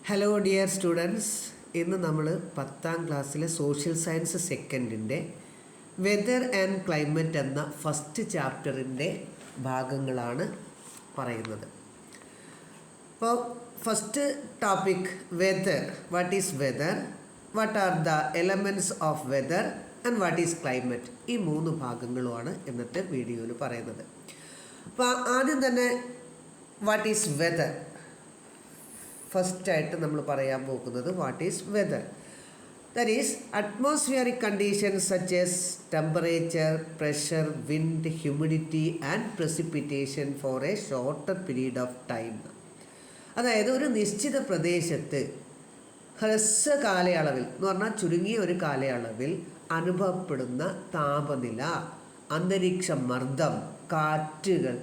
Hello dear students, ഇന്ന് നമ്മൾ 10ാം ക്ലാസ്സിലെ സോഷ്യൽ സയൻസ് സെക്കൻഡിൻ്റെ വെതർ ആൻഡ് ക്ലൈമറ്റ് എന്ന ഫസ്റ്റ് ചാപ്റ്ററിൻ്റെ ഭാഗങ്ങളാണ് പറയുന്നത്. അപ്പോൾ first topic weather. What is weather, what are the elements of weather and what is climate. ഈ 3 ഭാഗങ്ങളുമാണ് ഇന്നത്തെ വീഡിയോയിൽ പറയുന്നത്. അപ്പോൾ ആദ്യം തന്നെ വാട്ട് ഈസ് വെതർ. ഫസ്റ്റായിട്ട് നമ്മൾ പറയാൻ പോകുന്നത് what is weather. That is atmospheric conditions such as temperature, pressure, wind, humidity and precipitation for a shorter period of time. അതായത് ഒരു നിശ്ചിത പ്രദേശത്ത് ഹ്രസ്വ കാലയളവിൽ എന്ന് പറഞ്ഞാൽ ചുരുങ്ങിയ ഒരു കാലയളവിൽ അനുഭവപ്പെടുന്ന താപനില, അന്തരീക്ഷ മർദ്ദം, കാറ്റുകൾ,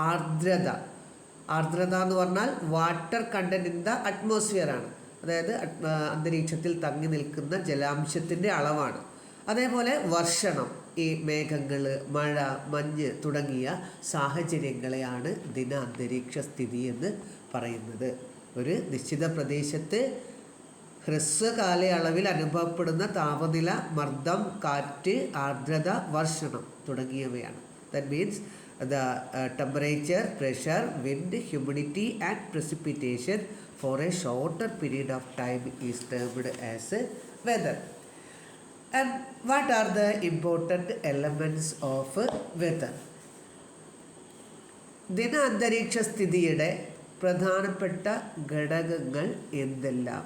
ആർദ്രത എന്ന് പറഞ്ഞാൽ water content in the atmosphere ആണ്. അതായത് അന്തരീക്ഷത്തിൽ തങ്ങി നിൽക്കുന്ന ജലാംശത്തിൻ്റെ അളവാണ്. അതേപോലെ വർഷണം, ഈ മേഘങ്ങൾ, മഴ, മഞ്ഞ് തുടങ്ങിയ സാഹചര്യങ്ങളെയാണ് ദിന അന്തരീക്ഷ സ്ഥിതി എന്ന് പറയുന്നത്. ഒരു നിശ്ചിത പ്രദേശത്ത് ഹ്രസ്വ കാലയളവിൽ അനുഭവപ്പെടുന്ന താപനില, മർദ്ദം, കാറ്റ്, ആർദ്രത, വർഷണം തുടങ്ങിയവയാണ്. That means the temperature, pressure, wind, humidity and precipitation for a shorter period of time is termed as weather. And what are the important elements of weather? ദിന അന്തരീക്ഷ സ്ഥിതിയുടെ പ്രധാനപ്പെട്ട ഘടകങ്ങൾ എന്തെല്ലാം?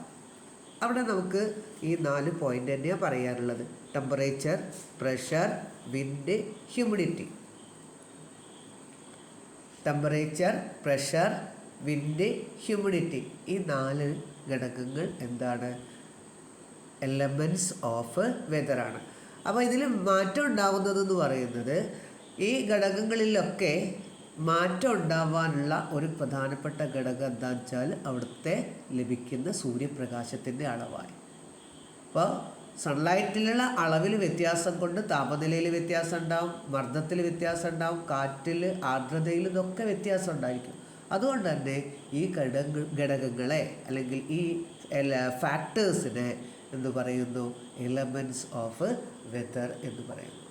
അവിടെ നമുക്ക് ഈ 4 പോയിൻ്റ് തന്നെയാണ് പറയാറുള്ളത്. Temperature, pressure, wind, humidity. Temperature, pressure, wind, humidity, ഈ 4 ഘടകങ്ങൾ എന്താണ്? എലമെൻറ്റ്സ് ഓഫ് വെതറാണ്. അപ്പോൾ ഇതിൽ മാറ്റം ഉണ്ടാകുന്നതെന്ന് പറയുന്നത് ഈ ഘടകങ്ങളിലൊക്കെ മാറ്റം ഉണ്ടാവാനുള്ള ഒരു പ്രധാനപ്പെട്ട ഘടകം എന്താണെന്ന് വെച്ചാൽ അവിടുത്തെ ലഭിക്കുന്ന സൂര്യപ്രകാശത്തിൻ്റെ അളവായി. അപ്പോൾ സൺലൈറ്റിലുള്ള അളവിൽ വ്യത്യാസം കൊണ്ട് താപനിലയിൽ വ്യത്യാസം ഉണ്ടാവും, മർദ്ദത്തിൽ വ്യത്യാസം ഉണ്ടാവും, കാറ്റിൽ, ആർദ്രതയിൽ ഇതൊക്കെ വ്യത്യാസം ഉണ്ടായിരിക്കും. അതുകൊണ്ട് തന്നെ ഈ ഘടകങ്ങളെ അല്ലെങ്കിൽ ഈ ഫാക്ടേഴ്സിനെ എന്ന് പറയുന്നു എലമെൻറ്റ്സ് ഓഫ് വെതർ എന്ന് പറയുന്നു.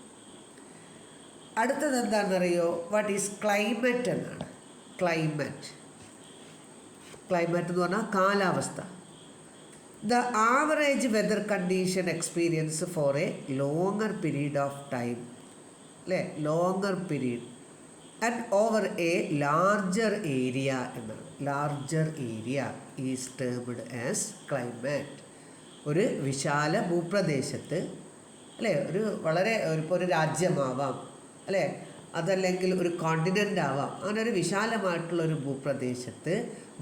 അടുത്തത് എന്താണെന്നറിയോ? വാട്ട് ഈസ് ക്ലൈമറ്റ് എന്നാണ്. ക്ലൈമറ്റ് എന്ന് പറഞ്ഞാൽ കാലാവസ്ഥ. The average weather condition experience for a longer period of time, longer period and over a larger area എന്നാണ്. larger area is termed as climate. ഒരു വിശാല ഭൂപ്രദേശത്ത് ഒരു വളരെ ഇപ്പോൾ ഒരു രാജ്യമാവാം, അതല്ലെങ്കിൽ ഒരു കോണ്ടിനെൻ്റ് ആവാം. അങ്ങനെ ഒരു വിശാലമായിട്ടുള്ളൊരു ഭൂപ്രദേശത്ത്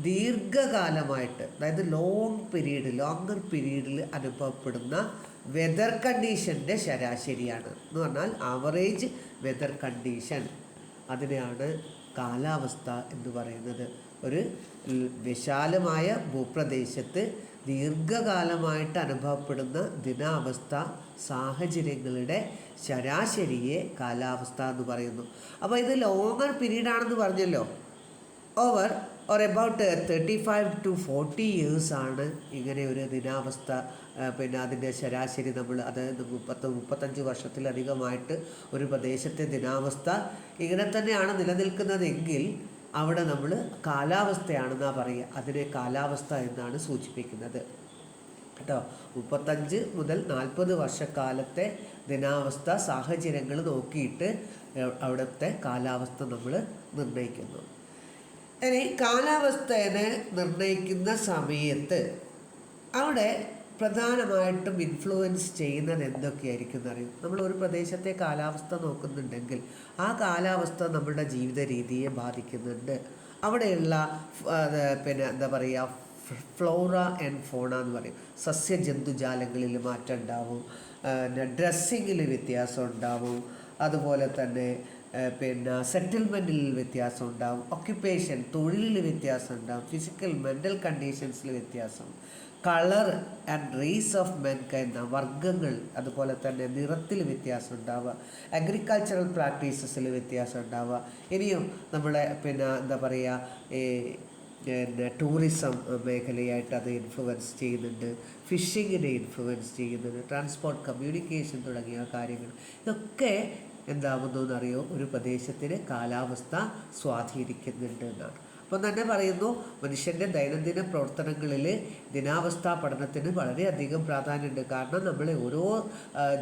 ദീർഘകാലമായിട്ട്, അതായത് ലോങ്ങർ പീരീഡിൽ അനുഭവപ്പെടുന്ന വെതർ കണ്ടീഷൻ്റെ ശരാശരിയാണ് എന്ന് പറഞ്ഞാൽ ആവറേജ് വെതർ കണ്ടീഷൻ. അതിനെയാണ് കാലാവസ്ഥ എന്ന് പറയുന്നത്. ഒരു വിശാലമായ ഭൂപ്രദേശത്ത് ദീർഘകാലമായിട്ട് അനുഭവപ്പെടുന്ന ദിനാവസ്ഥ സാഹചര്യങ്ങളുടെ ശരാശരിയെ കാലാവസ്ഥ എന്ന് പറയുന്നു. അപ്പോൾ ഇത് ലോങ്ങർ പീരീഡാണെന്ന് പറഞ്ഞല്ലോ. Over or about 35 to 40 years ആണ് ഇങ്ങനെ ഒരു ദിനാവസ്ഥ. പിന്നെ അതിൻ്റെ ശരാശരി നമ്മൾ അതായത് 35 വർഷത്തിലധികമായിട്ട് ഒരു പ്രദേശത്തെ ദിനാവസ്ഥ ഇങ്ങനെ തന്നെയാണ് നിലനിൽക്കുന്നതെങ്കിൽ അവിടെ നമ്മൾ കാലാവസ്ഥയാണെന്നാണ് പറയുക. അതിനെ കാലാവസ്ഥ എന്നാണ് സൂചിപ്പിക്കുന്നത് കേട്ടോ. 35 മുതൽ 40 വർഷക്കാലത്തെ ദിനാവസ്ഥ സാഹചര്യങ്ങൾ നോക്കിയിട്ട് അവിടുത്തെ കാലാവസ്ഥ നമ്മൾ നിർണ്ണയിക്കുന്നു. ഇനി കാലാവസ്ഥയെ നിർണ്ണയിക്കുന്ന സമയത്ത് അവിടെ പ്രധാനമായിട്ടും ഇൻഫ്ലുവൻസ് ചെയ്യുന്നത് എന്തൊക്കെയായിരിക്കും എന്നറിയും. നമ്മൾ ഒരു പ്രദേശത്തെ കാലാവസ്ഥ നോക്കുന്നുണ്ടെങ്കിൽ ആ കാലാവസ്ഥ നമ്മുടെ ജീവിത രീതിയെ ബാധിക്കുന്നുണ്ട്. അവിടെയുള്ള പിന്നെ എന്താ പറയുക, ഫ്ലോറ ആൻഡ് ഫോണ എന്ന് പറയും. സസ്യജന്തുജാലങ്ങളിൽ മാറ്റം ഉണ്ടാവും, ഡ്രസ്സിങ്ങിൽ വ്യത്യാസം ഉണ്ടാവും, അതുപോലെ തന്നെ പിന്നെ സെറ്റിൽമെൻറ്റിൽ വ്യത്യാസം ഉണ്ടാവും, ഓക്യുപ്പേഷൻ തൊഴിലിൽ വ്യത്യാസം ഉണ്ടാവും, ഫിസിക്കൽ മെൻ്റൽ കണ്ടീഷൻസിൽ വ്യത്യാസം, കളർ ആൻഡ് റേസ് ഓഫ് മെൻകൈൻഡ് വർഗ്ഗങ്ങൾ, അതുപോലെ തന്നെ നിറത്തിൽ വ്യത്യാസം ഉണ്ടാവുക, അഗ്രികൾച്ചറൽ പ്രാക്ടീസസിൽ വ്യത്യാസം ഉണ്ടാവുക. ഇനിയും നമ്മളെ പിന്നെ എന്താ പറയുക, ഈ പിന്നെ ടൂറിസം മേഖലയായിട്ട് അത് ഇൻഫ്ലുവൻസ് ചെയ്യുന്നുണ്ട്, ഫിഷിങ്ങിനെ ഇൻഫ്ലുവൻസ് ചെയ്യുന്നുണ്ട്, ട്രാൻസ്പോർട്ട് കമ്മ്യൂണിക്കേഷൻ തുടങ്ങിയ കാര്യങ്ങൾ. ഇതൊക്കെ എന്താവുന്നു എന്നറിയോ, ഒരു പ്രദേശത്തിന് കാലാവസ്ഥ സ്വാധീനിക്കുന്നുണ്ട് എന്നാണ്. അപ്പം തന്നെ പറയുന്നു, മനുഷ്യൻ്റെ ദൈനംദിന പ്രവർത്തനങ്ങളിൽ ദിനാവസ്ഥാ പഠനത്തിന് വളരെയധികം പ്രാധാന്യമുണ്ട്. കാരണം നമ്മളെ ഓരോ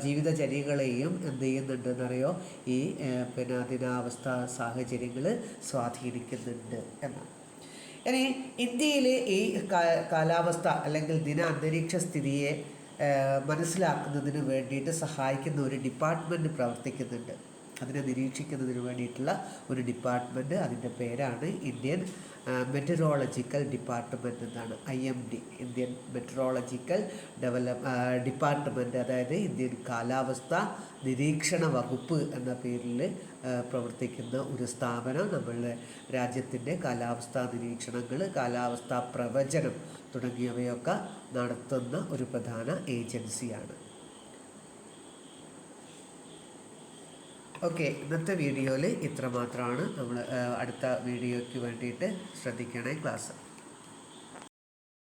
ജീവിതചര്യകളെയും എന്ത് ചെയ്യുന്നുണ്ട് എന്നറിയോ, ഈ പിന്നെ ദിനാവസ്ഥ സാഹചര്യങ്ങൾ സ്വാധീനിക്കുന്നുണ്ട് എന്നാണ്. ഇനി ഇന്ത്യയിൽ ഈ കാലാവസ്ഥ അല്ലെങ്കിൽ ദിന അന്തരീക്ഷ സ്ഥിതിയെ മനസ്സിലാക്കുന്നതിന് വേണ്ടിയിട്ട് സഹായിക്കുന്ന ഒരു ഡിപ്പാർട്ട്മെൻറ്റ് പ്രവർത്തിക്കുന്നുണ്ട്. അതിനെ നിരീക്ഷിക്കുന്നതിന് വേണ്ടിയിട്ടുള്ള ഒരു ഡിപ്പാർട്ട്മെൻറ്റ്, അതിൻ്റെ പേരാണ് ഇന്ത്യൻ മെറ്ററോളജിക്കൽ ഡിപ്പാർട്ട്മെൻറ്റ് എന്നാണ്. IMD, ഇന്ത്യൻ മെറ്ററോളജിക്കൽ ഡിപ്പാർട്ട്മെൻറ്റ്, അതായത് ഇന്ത്യൻ കാലാവസ്ഥ നിരീക്ഷണ വകുപ്പ് എന്ന പേരിൽ പ്രവർത്തിക്കുന്ന ഒരു സ്ഥാപനം നമ്മളുടെ രാജ്യത്തിൻ്റെ കാലാവസ്ഥാ നിരീക്ഷണങ്ങൾ, കാലാവസ്ഥാ പ്രവചനം തുടങ്ങിയവയൊക്കെ നടത്തുന്ന ഒരു പ്രധാന ഏജൻസിയാണ്. ഓക്കെ, ഇന്നത്തെ വീഡിയോയിൽ ഇത്ര മാത്രമാണ്. നമ്മൾ അടുത്ത വീഡിയോയ്ക്ക് വേണ്ടിയിട്ട് ശ്രദ്ധിക്കണേ ക്ലാസ്.